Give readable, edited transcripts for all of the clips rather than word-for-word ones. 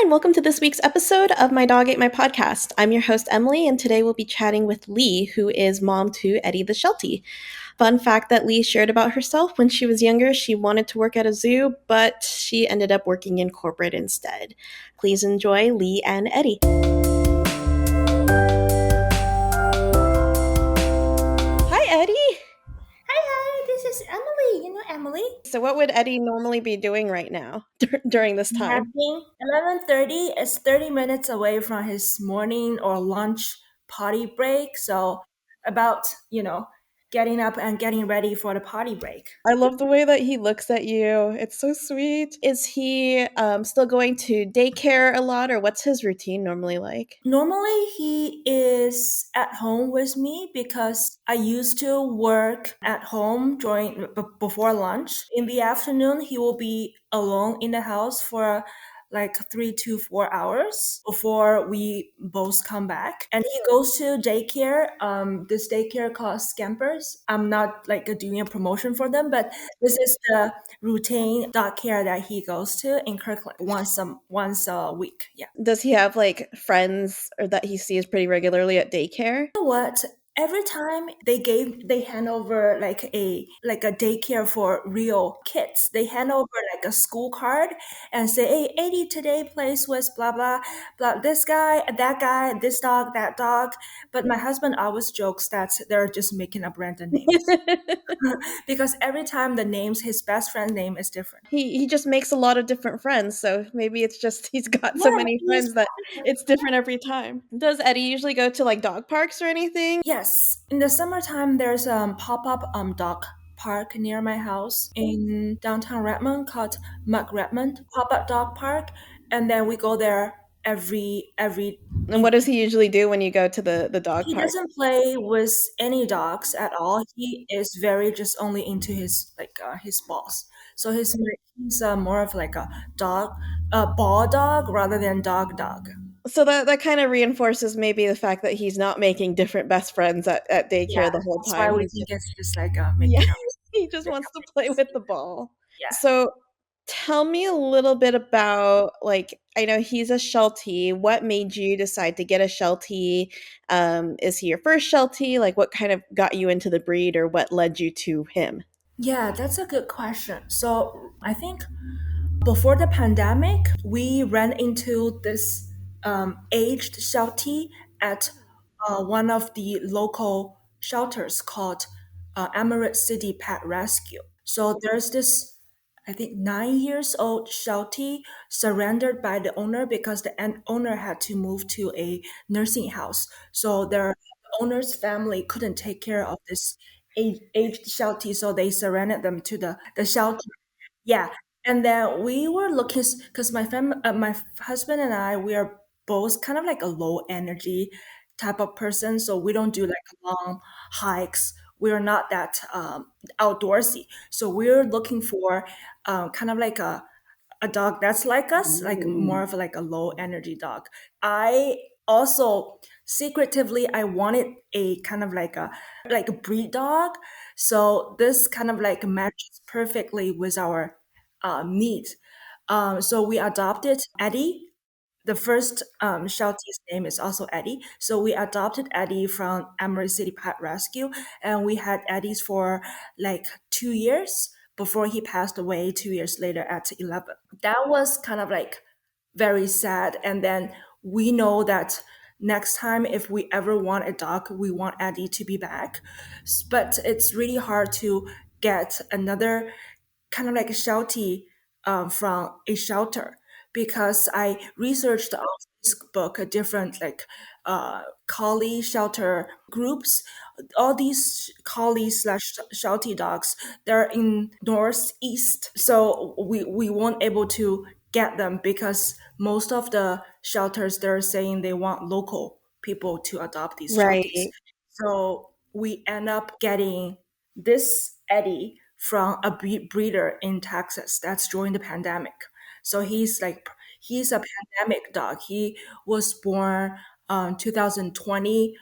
and welcome to this week's episode of My Dog Ate My Podcast. I'm your host, Emily, and today we'll be chatting with Lee, who is mom to Eddie the Sheltie. Fun fact that Lee shared about herself: when she was younger, she wanted to work at a zoo, but she ended up working in corporate instead. Please enjoy Lee and Eddie. Hi, Eddie. Hi, this is Emily. You know Emily? So, what would Eddie normally be doing right now during this time? Napping. 11:30 is 30 minutes away from his morning or lunch potty break. So about, getting up and getting ready for the potty break. I love the way that he looks at you. It's so sweet. Is he still going to daycare a lot, or what's his routine normally like? Normally, he is at home with me because I used to work at home before lunch. In the afternoon, he will be alone in the house for like 3 to 4 hours before we both come back. And he goes to daycare. This daycare called Scampers. I'm not like doing a promotion for them, but this is the routine dog care that he goes to in Kirkland once a week. Yeah. Does he have like friends or that he sees pretty regularly at daycare? Know what? Every time they hand over like a daycare for real kids. They hand over like a school card and say, "Hey, 80 today plays with blah blah blah. This guy, that guy, this dog, that dog." But my husband always jokes that they're just making up random names because every time his best friend's name is different. He just makes a lot of different friends, so maybe it's just he's got Yeah, so many maybe friends that it's different every time. Does Eddie usually go to like dog parks or anything? Yes, in the summertime, there's a pop-up dog park near my house in downtown Redmond called Mug Redmond Pop-up Dog Park, and then we go there every And what does evening. he usually do when you go to the dog He park? doesn't play with any dogs at all. He is very just only into his balls. So he's more of like a ball dog rather than dog. So that kind of reinforces maybe the fact that he's not making different best friends at Yeah, daycare the whole that's why time. we He's think just it's just like yeah, making up. he just Make wants up to play names. with the ball. Yeah. So tell me a little bit about, like, I know he's a Sheltie. What made you decide to get a Sheltie? Is he your first Sheltie? Like, what kind of got you into the breed, or what led you to him? Yeah, that's a good question. So I think before the pandemic, we ran into this aged sheltie at one of the local shelters called Emerald City Pet Rescue. So there's this, I think, 9 years old sheltie surrendered by the owner because the owner had to move to a nursing house. So their owner's family couldn't take care of this aged sheltie, so they surrendered them to the shelter. Yeah, and then we were looking because my husband and I, we are both kind of like a low energy type of person, so we don't do like long hikes. We are not that outdoorsy, so we're looking for kind of like a dog that's like us, like more of like a low energy dog. I also secretively I wanted a kind of like a breed dog. So this kind of like matches perfectly with our needs. So we adopted Eddie. The first Sheltie's name is also Eddie. So we adopted Eddie from Emerald City Pet Rescue, and we had Eddie's for like 2 years before he passed away 2 years later at 11. That was kind of like very sad. And then we know that next time if we ever want a dog, we want Eddie to be back. But it's really hard to get another kind of like a Sheltie from a shelter because I researched on Facebook a different like collie shelter groups. All these collie slash Sheltie dogs, they're in northeast, so we weren't able to get them because most of the shelters they're saying they want local people to adopt these Shelties. Right. So we end up getting this Eddie from a breeder in Texas. That's during the pandemic. So he's a pandemic dog. He was born 2020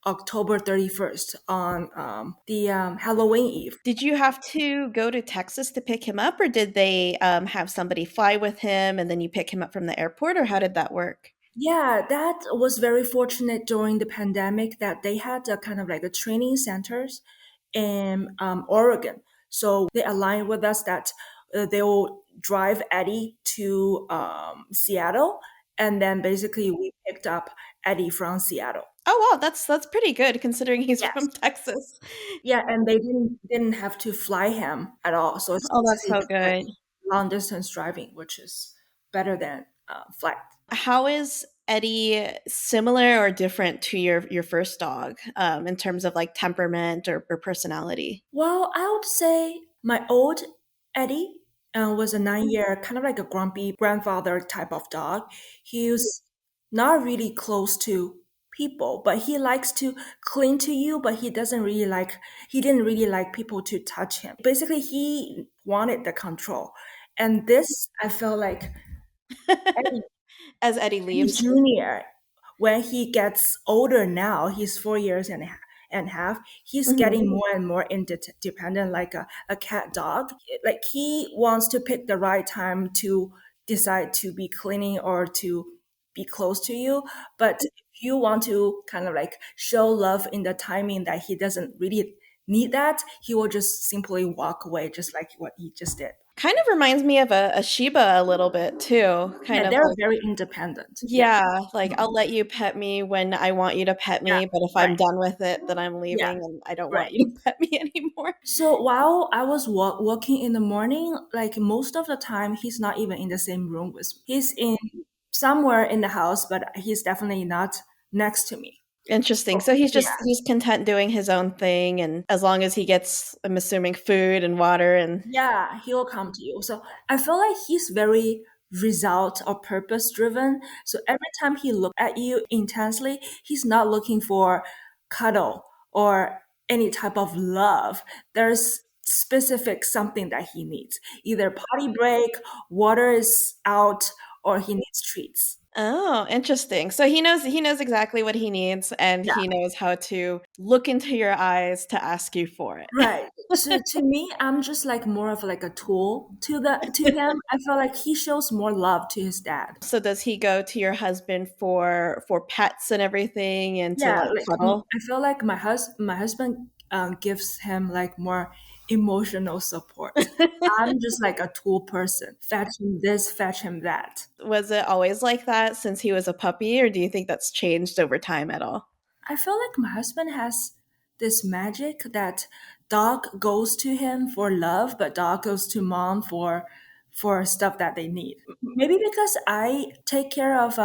October 31st on the Halloween Eve. Did you have to go to Texas to pick him up, or did they have somebody fly with him and then you pick him up from the airport, or how did that work? Yeah, that was very fortunate during the pandemic that they had a kind of like a training centers in Oregon. So they aligned with us that they will drive Eddie to Seattle, and then basically we picked up Eddie from Seattle. Oh wow, that's pretty good considering he's from Yes. Texas. Yeah, and they didn't have to fly him at all. So it's Oh, that's basically so just like good. long distance driving, which is better than flight. How is Eddie similar or different to your first dog in terms of like temperament or personality? Well, I would say my old Eddie was a 9 year, kind of like a grumpy grandfather type of dog. He was not really close to people, but he likes to cling to you, but he didn't really like people to touch him. Basically, he wanted the control. And this, I felt like Eddie As Eddie Eddie leaves. Jr., when he gets older now, he's 4 years and a half, he's Mhm. getting more and more independent, like a cat dog. Like he wants to pick the right time to decide to be cleaning or to be close to you. But if you want to kind of like show love in the timing that he doesn't really need that, he will just simply walk away, just like what he just did. Kind of reminds me of a Shiba a little bit too. Kind Yeah, of they're like, very independent. Yeah. yeah, like Mhm. I'll let you pet me when I want you to pet Yeah. me, but if I'm Right. done with it, then I'm Yeah. leaving and I don't Right. want you to pet me anymore. So while I was working in the morning, like most of the time, he's not even in the same room with me. He's in somewhere in the house, but he's definitely not next to me. Interesting. So So he's yeah, just he's content doing his own thing, and as long as he gets, I'm assuming, food and water and yeah, he'll come to you. So I feel like he's very result or purpose driven. So every time he looks at you intensely, he's not looking for cuddle or any type of love. There's specific something that he needs. Either potty break, water is out, or he needs treats. oh, interesting. So he knows exactly what he needs and Yeah. he knows how to look into your eyes to ask you for it. Right. So to me, I'm just like more of like a tool to him. I feel like he shows more love to his dad. So does he go to your husband for pets and everything and to Yeah, like like cuddle? I feel like my husband gives him like more emotional support. I'm just like a tool person. Fetch him this, fetch him that. Was it always like that since he was a puppy, or do you think that's changed over time at all? I feel like my husband has this magic that dog goes to him for love, but dog goes to mom for stuff that they need. Maybe because I take care of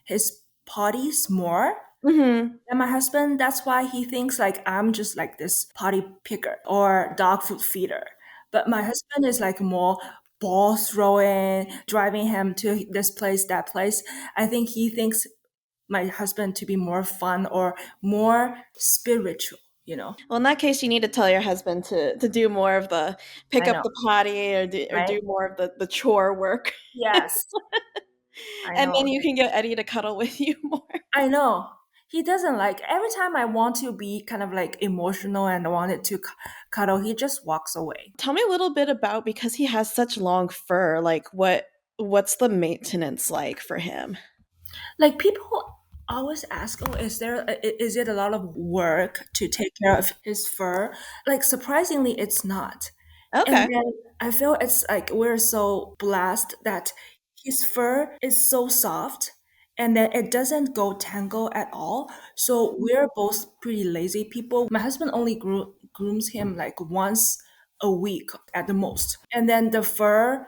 his potties more. Mhm. And my husband, that's why he thinks like I'm just like this potty picker or dog food feeder. But my husband is like more ball throwing, driving him to this place, that place. I think he thinks my husband to be more fun or more spiritual, you know? Well, in that case, you need to tell your husband to do more of the pick I up know, the potty or do right? more of the chore work, Yes, I and then know. you can get Eddie to cuddle with you more. I know. He doesn't like every time I want to be kind of like emotional and I wanted to cuddle, he just walks away. Tell me a little bit about, because he has such long fur, like what's the maintenance like for him? Like people always ask, "Oh, is it a lot of work to take care of his fur?" Like surprisingly, it's not. And Okay. then I feel it's like we're so blessed that his fur is so soft and then it doesn't go tangle at all. So we're both pretty lazy people. My husband only grooms him like once a week at the most. And then the fur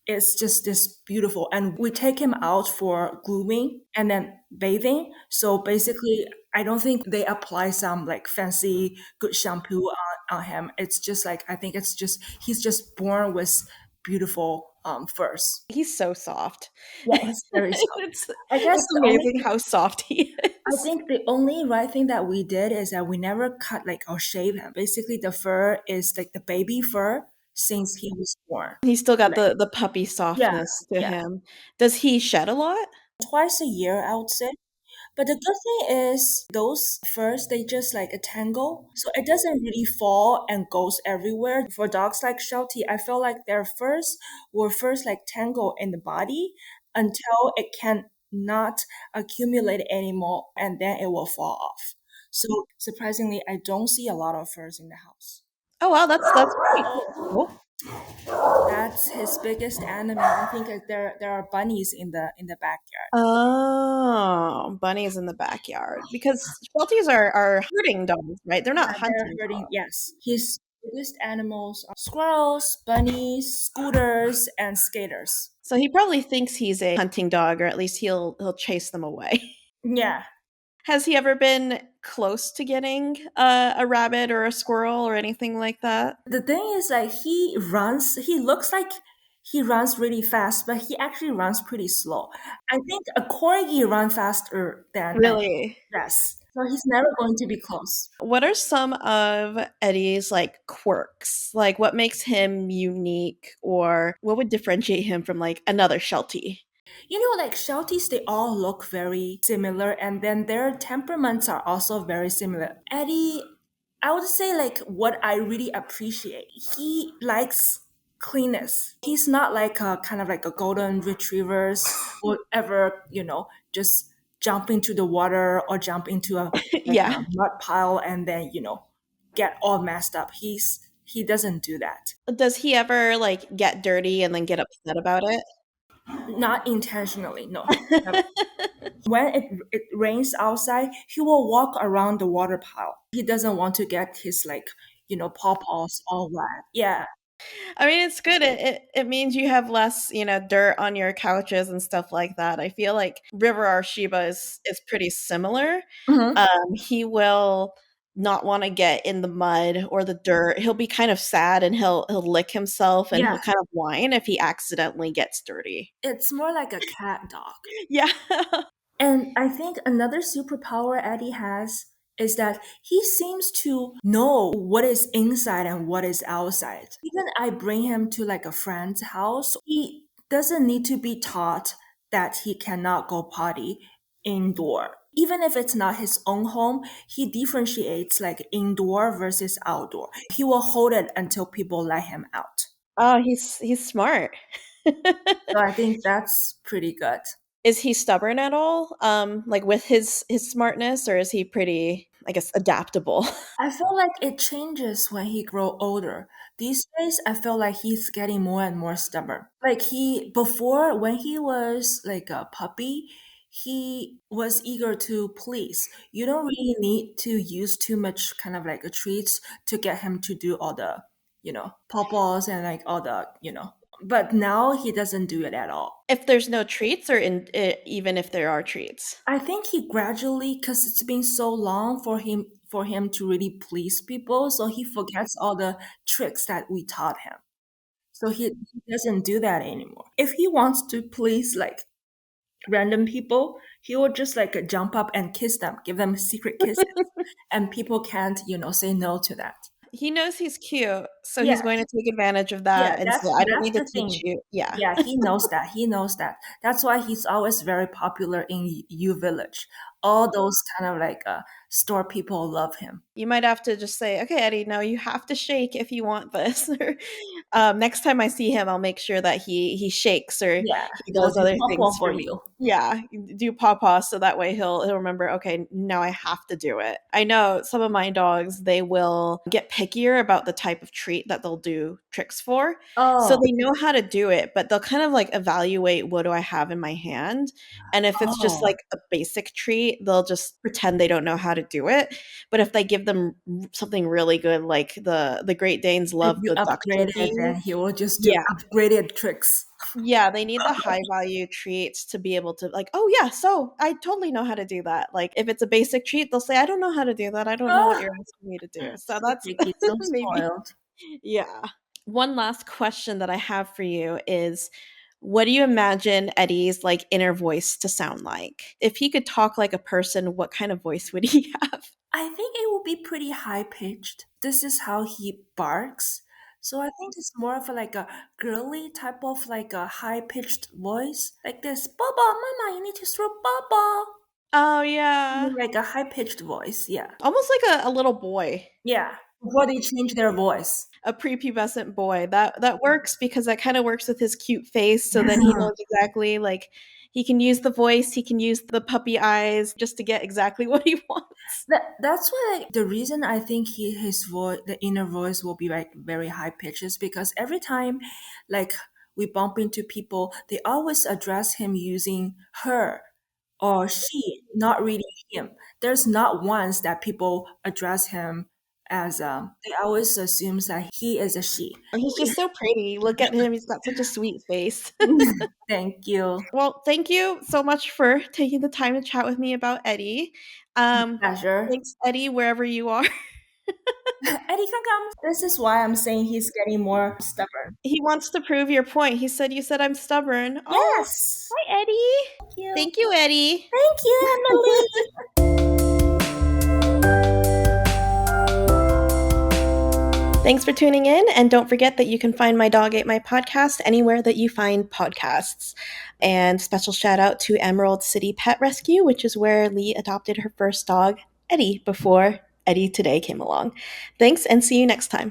is just this beautiful. And we take him out for grooming and then bathing. So basically, I don't think they apply some like fancy good shampoo on him. It's just like I think it's just he's just born with beautiful furs. He's so soft. Yeah, he's very soft. It's I guess it's amazing how soft he I is. think the only right thing that we did is that we never cut like or shave him. Basically, the fur is like the baby fur since he was born. He's still got Like, the puppy yeah, softness to yeah. him. Does he shed a lot? Twice a year, I would say. But the good thing is those furs, they just like a tangle. So it doesn't really fall and goes everywhere. For dogs like Sheltie, I feel like their furs will first like tangle in the body until it can not accumulate anymore and then it will fall off. So surprisingly, I don't see a lot of furs in the house. Oh wow, that's pretty cool. That's his biggest enemy. I think there are bunnies in the backyard. Oh, bunnies in the backyard because Shelties are herding dogs, right? They're not Yeah, they're hunting hurting. dogs. Yes, his biggest animals are squirrels, bunnies, scooters, and skaters. So he probably thinks he's a hunting dog, or at least he'll chase them away. Yeah. Has he ever been close to getting a rabbit or a squirrel or anything like that? The thing is, like, he runs, he looks like he runs really fast, but he actually runs pretty slow. I think a corgi run faster than any. Really? Yes. So he's never going to be close. What are some of Eddie's like quirks? Like what makes him unique or what would differentiate him from like another Sheltie? You know, like Shelties, they all look very similar, and then their temperaments are also very similar. Eddie, I would say, like, what I really appreciate, he likes cleanness. He's not like a kind of like a golden retrievers or ever, just jump into the water or jump into a Yeah. mud pile and then, get all messed up. He doesn't do that. Does he ever like get dirty and then get upset about it? Not intentionally, no. When it rains outside, he will walk around the water pile. He doesn't want to get his like, paws all wet. Yeah. I mean, it's good. It means you have less, dirt on your couches and stuff like that. I feel like River our Shiba is pretty similar. Hmm. He will not want to get in the mud or the dirt. He'll be kind of sad and he'll lick himself and Yeah. he'll kind of whine if he accidentally gets dirty. It's more like a cat dog. Yeah. And I think another superpower Eddie has is that he seems to know what is inside and what is outside. Even I bring him to like a friend's house, he doesn't need to be taught that he cannot go potty indoor. Even if it's not his own home, he differentiates like indoor versus outdoor. He will hold it until people let him out. Oh, he's smart. So I think that's pretty good. Is he stubborn at all? Like with his smartness, or is he pretty, I guess, adaptable? I feel like it changes when he grow older. These days, I feel like he's getting more and more stubborn. Like before, when he was like a puppy, he was eager to please. You don't really need to use too much kind of like a treats to get him to do all the, pawpaws and like all the, But now he doesn't do it at all. If there's no treats, or even if there are treats. I think he gradually, because it's been so long for him to really please people, so he forgets all the tricks that we taught him. So he doesn't do that anymore. If he wants to please like random people, he will just like jump up and kiss them, give them secret kisses, and people can't, say no to that. He knows he's cute, so Yeah, he's going to take advantage of yeah, that and say, "I don't that's need to the teach thing. you." Yeah. Yeah, he knows that. He knows that. That's why he's always very popular in U Village. All those kind of like store people love him. You might have to just say, "Okay, Eddie, no, you have to shake if you want this." Or, next time I see him, I'll make sure that he shakes or Yeah, he he'll does do other pop things for for me. you. Yeah, do pawpaw so that way he'll remember, okay, now I have to do it. I know some of my dogs, they will get pickier about the type of treat that they'll do tricks for. So Oh, they know how to do it, but they'll kind of like evaluate what do I have in my hand. And if it's just oh. like a basic treat, they'll just pretend they don't know how to do it. But if they give them something really good, like the Great Danes If love you the duck upgrade it, jerky. then he will just do Yeah. upgraded tricks. Yeah, they need the high value treats to be able to like, "Oh, yeah, so I totally know how to do that." Like, if it's a basic treat, they'll say, "I don't know how to do that. I don't know what Ah, you're asking me to do." So so that's picky, so maybe spoiled. yeah. One last question that I have for you is, what do you imagine Eddie's, like, inner voice to sound like? If he could talk like a person, what kind of voice would he have? I think it will be pretty high pitched. This is how he barks. So I think it's more of like a girly type of like a high pitched voice. Like this, Baba, Mama, you need to throw Baba. Oh, yeah. Like a high-pitched voice. Yeah. Almost like a little boy, Yeah. Before they change their voice. a prepubescent boy. That works because that kinda works with his cute face, so then he knows exactly, like, he can use the voice, he can use the puppy eyes just to get exactly what he wants. That's why the reason I think his voice, the inner voice, will be like very high pitched is because every time, like we bump into people, they always address him using her or she, not really him. There's not once that people address him as they always assumes that he is a she. He's just so pretty. Look at him, he's got such a sweet face. Thank you. Well, thank you so much for taking the time to chat with me about Eddie. Um, Pleasure. Thanks, Eddie, wherever you are. Eddie can come. This is why I'm saying he's getting more stubborn. He wants to prove your point. He said you said I'm stubborn. Oh, Yes. hi, Eddie. Thank you. Thank you, Eddie. Thank you, Emily. Thanks for tuning in, and don't forget that you can find My Dog Ate My podcast anywhere that you find podcasts. And special shout out to Emerald City Pet Rescue, which is where Lee adopted her first dog, Eddie, before Eddie today came along. Thanks, and see you next time.